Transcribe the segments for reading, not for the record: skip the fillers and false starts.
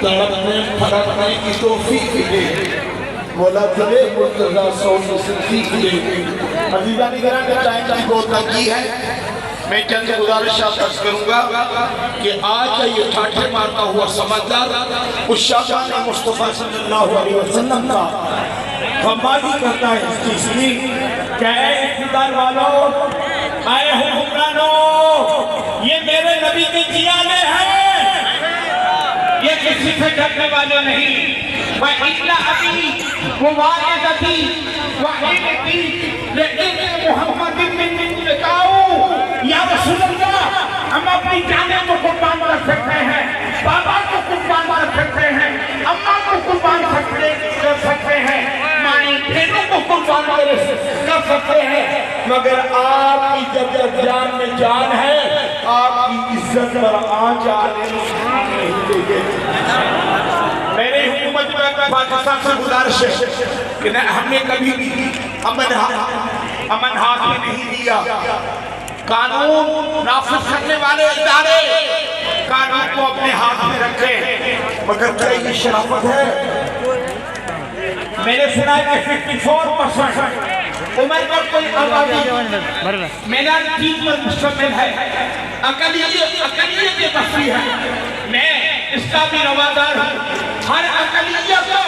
تڑپنے پھڑکنے کی توفیق دے، مولا تجھے مرتضیٰ سونی صدیق دے۔ عزیزہ نگران کا ٹائم بہت تنگی ہے، میں چند گزارشات عرض کروں گا کہ آج کا یہ ٹھاٹھے مارتا ہوا سمجھدار اس شاہان مصطفیٰ صلی اللہ علیہ وسلم کا خمبازی کرتا ہے اس چیز کی کہ اے اقتدار والوں، اے حکمرانوں، یہ میرے نبی کے جیانے ہیں، یہ کسی سے ڈرنے والے نہیں۔ وَإِلَّا أَبِي وَوَالِدَتِي وَعِلِتِي لِإِذْنِ مُحَمَّدٍ مِّن لِقَاؤُ۔ یا رسول اللہ، ہم اپنی جانیں کو قربان کر سکتے ہیں، بابا کو قربان کر سکتے ہیں، اماں کو قربان کر سکتے ہیں، مائیں بہنوں کو قربان کر سکتے ہیں، مگر آپ کی جب جان میں جان ہے، آپ کی عزت پر آنچ آنے نہیں دے گے۔ میرے حکومت میں پاکستان سے گزارش ہے کہ ہم نے کبھی بھی امن ہاتھ میں نہیں دیا۔ قانون نافذ کرنے والے ادارے قانون کو اپنے ہاتھ میں رکھے، مگر کیا یہ شرافت ہے؟ میں نے سنا ہے کہ 54% عمر پر کوئی آبادی میدان چیز پر مشتمل ہے، اقلیت بستی ہے۔ میں اس کا بھی روادار ہوں، ہر اقلیت کو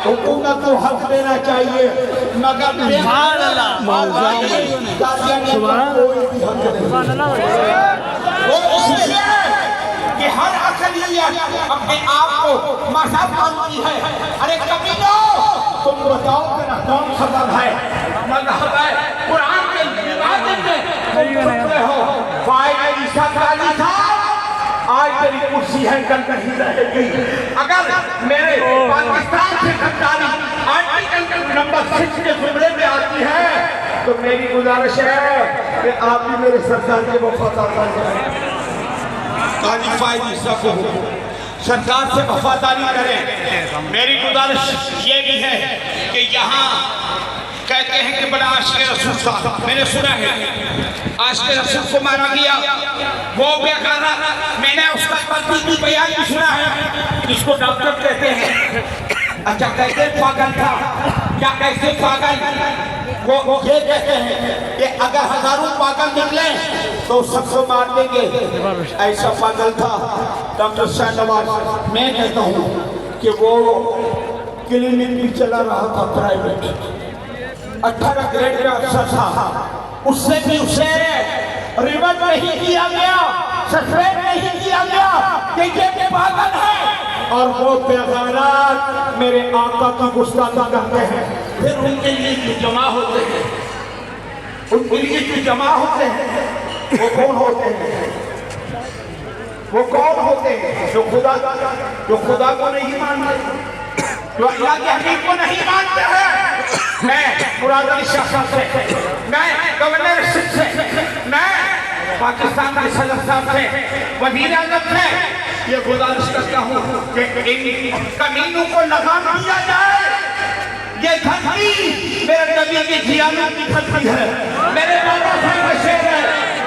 حکومت کو حق دینا چاہیے، مگر سبحان اللہ وہ اس لیے کہ ہر اقلیت اپنے آپ کو مذہب مانتی ہے۔ ارے کبیروں، تم بتاؤ کہ کون سبب ہے؟ مذہب ہے، قرآن کے عبادت میں تم سنتے ہو فائدہ عیسیٰ کا علی تھا، آج تیری کرسی ہے کل نہیں رہے گی۔ اگر میرے پاکستان سے غداری آرٹیکل نمبر 6 کے زمرے میں آتی ہے تو میری گزارش ہے کہ آپ بھی میرے سرکار کے وفادار کریں، قاضی فائد عیسیٰ کو سرکار سے وفاداری کریں۔ میری گزارش یہ بھی ہے کہ یہاں کہتے ہیں کہ بڑا عاشق رسول تھا، میں نے سنا ہے عاشق رسول کو مارا گیا، وہ بیکارہ، میں نے اس کا پرتی بیان بھی سنا ہے جس کو ڈاکٹر کہتے ہیں۔ اچھا کیسے پاگل تھا؟ کیا کیسے پاگل؟ وہ یہ کہتے ہیں کہ اگر ہزاروں پاگل نکلیں تو سب کو مار دیں گے، ایسا پاگل تھا ڈاکٹر شاہ نواز۔ میں کہتا ہوں کہ وہ کلینک بھی چلا رہا تھا پرائیویٹ، 18 گریڈ کا افسر تھا، اس سے بھی اسے ریورٹ نہیں کیا گیا، سسپینڈ نہیں کیا گیا کہ یہ پاگل ہے، اور وہ پیغامات میرے آقا کی گستاخی کرتے ہیں۔ پھر ان کے لیے جو جمع ہوتے ہیں، ان کے لیے جو جمع ہوتے ہیں وہ کون ہوتے ہیں؟ وہ کون ہوتے ہیں؟ جو خدا کو نہیں مانتے، جو اللہ کے حبیب کو نہیں مانتے ہیں۔ میں مراد علی شاہ صاحب سے، میں گورنر سندھ سے، میں پاکستان کے صدر صاحب سے، وزیر اعظم سے یہ گزارش کرتا ہوں کہ ان کمینوں کو لگام دیا جائے۔ یہ دھرتی میرے نبی کی جیانت کی دھرتی ہے، میرے بابا صاحب کا شعر ہے،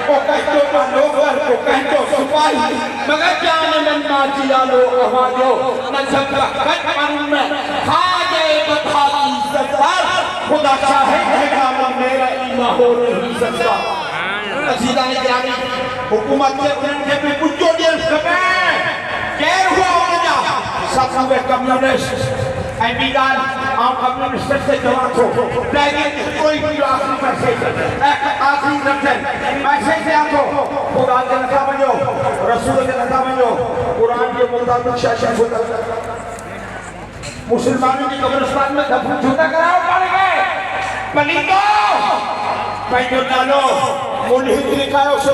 وہ کہتو کا نوکر کو کہتو سپاہی، مگر جان من ما جیالو آوازو نجب کا کٹ من میں خاجے بطھالی زدار، خدا شاہد ہے کاما میرا ایمہ ہو نہیں سکتا۔ عزیزہ نگرانی، حکومت کے انہیں بھی کچھ جو ڈیلس کریں، کیر ہوا ہونے جا، سب ہوئے کمیونسٹ، ایمیدان آپ کمیونسٹ سے جواب ہو، لیکن کوئی بھی آخری میسیج، آخری رمضن، میسیج سے آپ ہو، خدا کے نکا بنو، رسول کے نکا بنو، قرآن کے مطابق شاشن ہوتا مسلمانوں کی قبرستان میں دفن چھوٹا کراؤ پڑ گئے، پلیتو، پہنجو ڈالو، ملحد لکھائے اسے